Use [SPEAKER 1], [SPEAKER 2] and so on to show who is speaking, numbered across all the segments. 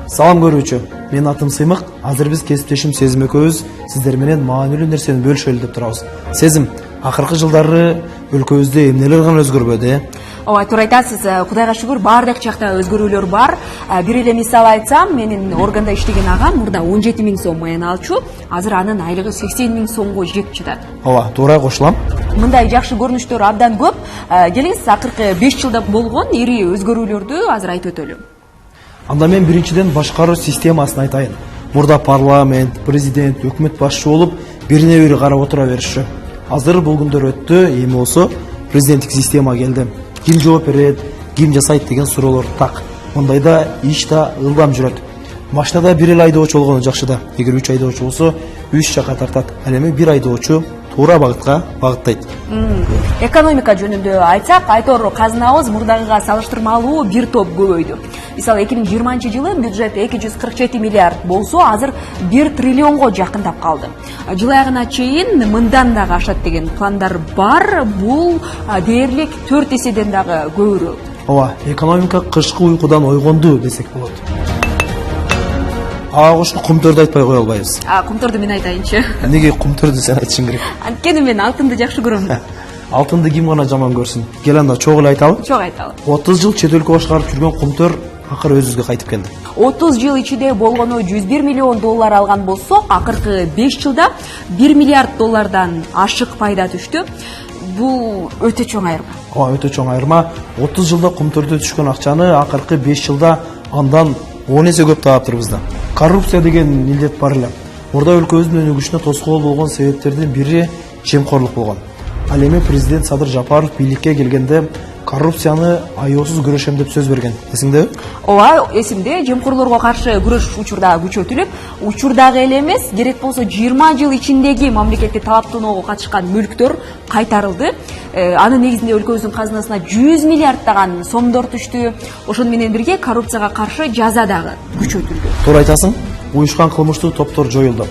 [SPEAKER 1] Салам көрүүчү, мен атым Сыймык. Азыр биз кесиптешим Сезим экөөбүз сиздер менен маанилүү нерсени бөлүшөлү деп турабыз. Сезим, акыркы жылдары өлкөбүздө эмнелер гана өзгөрбөдү,
[SPEAKER 2] Ооба, туура айтасыз. Кудайга шүгүр, баардык жакта өзгөрүүлөр бар. Бир эле мисал айтсам, менин органда иштеген агам мурда 17 000 сом маян алчу, азыр анын айлыгы 80 000 сомго жеп жатат.
[SPEAKER 1] Ооба, туура кошулам.
[SPEAKER 2] Мындай жакшы көрүнүштөр абдан көп. Келиңиз, акыркы 5 жылда болгон ири өзгөрүүлөрдү азыр айтып өтөлү.
[SPEAKER 1] Анда мен биринчиден башкаруу системасын айтайын. Мурда парламент, президент, өкмөт башчы болуп, бирине бири карап отура беришчү. Азыр бул күндөр өттү, эми болсо президенттик система келди. Ким жооп берет, ким жасайт деген суроолор так. Мындайда иш да ылдам жүрөт. Машинада бир эле айдоочу болгону жакшы да. Эгер 3 айдоочу болсо 3 жака тартат. Ал эми бир айдоочу туура багытка багыттайт.
[SPEAKER 2] Экономика жөнүндө айтсак, айтор казынабыз мурдагыга салыштырмалуу бир топ көбөйдү. Мисалы 2020 жылы бюджет 247 миллиард болсо, азыр 1 триллионго жакындап калды. Жыл аягына чейин мындан дагы ашат деген пландар бар. Бул дээрлик 4 эседен дагы көбүрөөк.
[SPEAKER 1] Ооба, экономика кышкы уйкудан ойгонду десек болот. Ошо кумтөрдү айтпай кое албайбыз.
[SPEAKER 2] Кумтөрдү мен айтайынчы.
[SPEAKER 1] Эмнеге кумтөрдү сен айтышың керек?
[SPEAKER 2] Анткени мен алтынды жакшы көрөм.
[SPEAKER 1] Алтынды ким гана жаман көрсүн. Кел анда чогуу эле айталы.
[SPEAKER 2] Чогуу айталы.
[SPEAKER 1] 30 жыл чет өлкө башкарып жүргөн кумтөр акыры өзүбүзгө кайтып келди.
[SPEAKER 2] 30 жыл ичинде болгону 101 миллион доллар алган болсок, акыркы 5 жылда 1 миллиард доллардан ашык пайда түштү. Бул өтө чоң айырма.
[SPEAKER 1] Ооба, өтө чоң айырма. 30 жылда кумтөрдө түшкөн акчаны акыркы 5 жылда андан 10 эсе көп таптырбыз да. Коррупция деген илдет бар эле. Мурда өлкөбүздүн өнүгүшүнө тоскоол болгон себептердин бири жемкорлук болгон. Ал эми президент Садыр Жапаров бийликке келгенде коррупцияны аеосуз күрөшөм деп сөз берген. Эсиңдеби?
[SPEAKER 2] Ооба, эсимде. Жемкорлорго каршы күрөш учурда күчөтүлүп, учурдагы эле эмес, керек болсо 20 жыл ичиндеги мамлекетти талаптоого катышкан мүлктөр кайтарылды. Анын негизинде өлкөбүздүн казынасына 100 миллиарддаган сомдор түштү. Ошону менен бирге коррупцияга каршы жаза дагы күчөтүлдү.
[SPEAKER 1] Туура айтасың. Уюшкан кылмыштуу топтор жоюлду.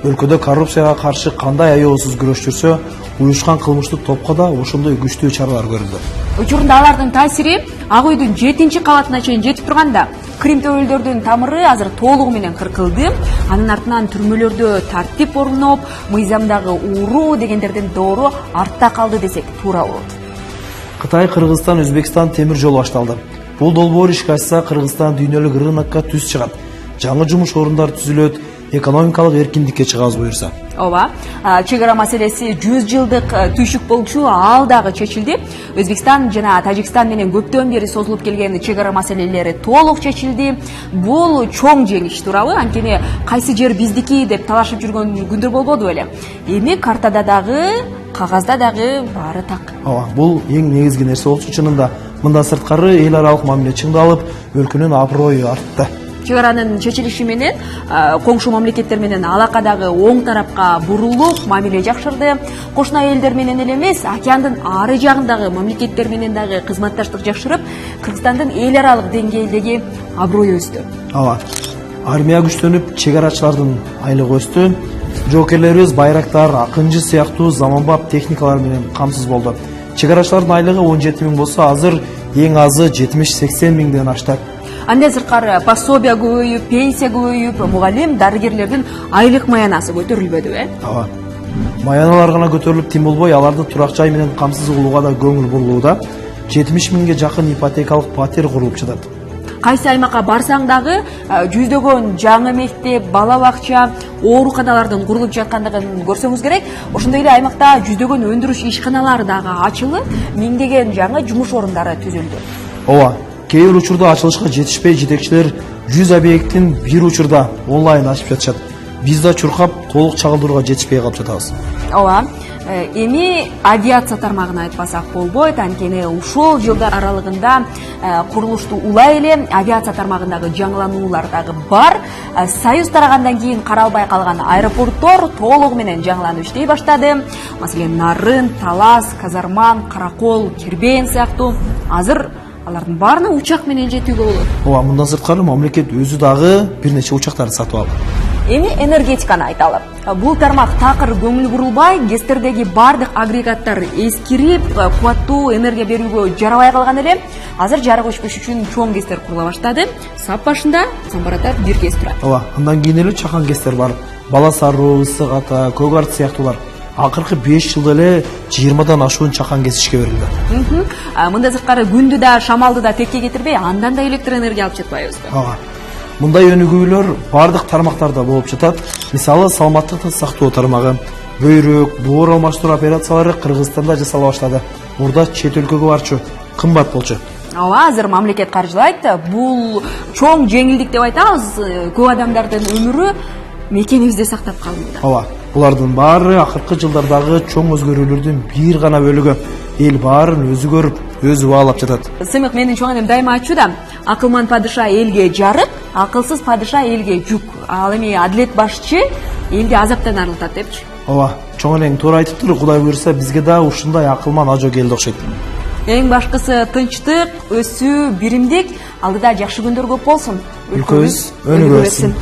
[SPEAKER 1] Өлкөдө коррупцияга каршы кандай аеосуз күрөш жүрсө, уюшкан кылмыштуу топко да ошондой күчтүү чаралар көрүлдү.
[SPEAKER 2] Учурунда алардын таасири Ак үйдүн 7-кабатына чейин жетип турганда, Крим төбөлдөрдүн тамыры азыр толугу менен кыркылды. Анын артынан түрмөлөрдө тартип орноп, мыйзамдагы ууруу дегендердин доору артта калды десек туура болот.
[SPEAKER 1] Кытай, Кыргызстан, Өзбекстан темир жол башталды. Бул долбоор ишке ашса, Кыргызстан дүйнөлүк рынокко түз чыгат. Жаңы жумуш орундары түзүлөт, экономикалык эркиндикке чыгабыз буюрса.
[SPEAKER 2] Ооба, чек ара маселеси 100 жылдык түйшүк болчу, ал дагы чечилди. Өзбекстан жана Тажикстан менен көптөн бери созулуп келген чек ара маселелери толук чечилди. Бул чоң жеңиш, туурабы? Анткени кайсы жер биздики деп талашып жүргөн күндөр болбоду беле. Эми картада дагы, кагазда дагы баары так.
[SPEAKER 1] Ооба, бул эң негизги нерсе болчу чынында. Мындан сырткары эл аралык мамиле чыңдалып, өлкөнүн аброю артты.
[SPEAKER 2] Чек аранын чечилиши менен коңшу мамлекеттер менен алакадагы оң тарапка бурулуп, мамиле жакшырды. Кошуна элдер менен эле эмес, океандын ары жагындагы мамлекеттер менен дагы кызматташтык жакшырып, Кыргызстандын эл аралык деңгээлдеги аброю өстү.
[SPEAKER 1] Ооба. Армия күчтөнүп, чек арачылардын айлыгы өстү. Жоокерлерибиз байрактар, акынжы сыяктуу заманбап техникалар менен камсыз болду. Чек арачылардын айлыгы 17 000 болсо, азыр эң азы 70-80 000ден ашты.
[SPEAKER 2] Андан сырткары пособия көбөйүп, пенсия көбөйүп, мугалим, дарыгерлердин айлык маянасы көтөрүлбөдү,
[SPEAKER 1] Ооба. Маяналар гана көтөрүлүп тим болбой, аларды турак жай менен камсыз кылууга да көңүл бурулууда. 70 000ге жакын ипотекалык патер курулуп жатат.
[SPEAKER 2] Кайсы аймакка барсаң дагы жүздөгөн жаңы мектеп, бала бакча, ооруканалардын курулуп жаткандыгын көрсөңүз керек. Ошондой эле аймакта жүздөгөн өндүрүш ишканалары дагы ачылып, миңдеген жаңы жумуш орундары түзүлдү.
[SPEAKER 1] Ооба. Кээ бир учурда ачылышка жетишпей жетекчилер 100 объекттин бир учурда онлайн ачып жатышат. Биз да чуркап толук чагылдырууга жетишпей калып жатабыз.
[SPEAKER 2] Ооба. Эми авиация тармагын айтпасак болбойт, анткени ушул жылдар аралыгында курулушту улай эле авиация тармагындагы жаңылануулар дагы бар. Союз тарагандан кийин каралбай калган аэропорттор толугу менен жаңыланып иштей баштады. Маселен, Нарын, Талас, Казарман, Каракол, Кербен сыяктуу. Азыр алардын баарына учак менен жетүүгө болот.
[SPEAKER 1] Ооба, мындан сырткары мамлекет өзү дагы бир нече учактарды сатып алды.
[SPEAKER 2] Эми энергетиканы айталы. Бул тармак такыр көңүл бурулбай, ГЭСтердеги бардык агрегаттар эскирип, кубаттуу энергия берүүгө жарабай калган эле. Азыр жарык өчпөш үчүн чоң ГЭСтер курула баштады. Сап башында Самбарата бир ГЭС турат.
[SPEAKER 1] Ооба, андан кийин эле чакан ГЭСтер бар. Бала Саруу, Ысык Ата, Көк Арт сыяктуулар. Акыркы 5 жылда эле 20дан ашуун чакан ГЭС ишке берилди.
[SPEAKER 2] Мында сырткары күндү да, шамалды да текке кетирбей, андан да электр энергия алып жатпайбызбы?
[SPEAKER 1] Ага. Мындай өнүгүүлөр бардык тармактарда болуп жатат. Мисалы, саламаттыкты сактоо тармагы, бөйрөк, боор алмаштыруу операциялары Кыргызстанда жасала баштады. Мурда чет өлкөгө барчу, кымбат болчу.
[SPEAKER 2] Ооба, азыр мамлекет каржылайт. Бул чоң жеңилдик деп айтабыз. Көп адамдардын өмүрү мекенибизде сактап калууда.
[SPEAKER 1] Ооба, булардын баары акыркы жылдардагы чоң өзгөрүүлөрдүн бир гана бөлүгү. Эл баарын өзү көрүп, өзү баалап жатат.
[SPEAKER 2] Сымык менин чоң энем дайыма айтчуда, акылман падыша элге жарык, акылсыз падыша элге жүк. Ал эми адилет башчы элди азаптан арылтат депчи.
[SPEAKER 1] Ооба, чоң энең туура айтыптыр. Кудай буйрса, бизге да ушундай акылман ажо келди окшойт.
[SPEAKER 2] Эң башкысы тынчтык, өсүү, биримдик, алдыда жакшы күндөр көп болсун.
[SPEAKER 1] Өлкөбүз өнүгө берсин.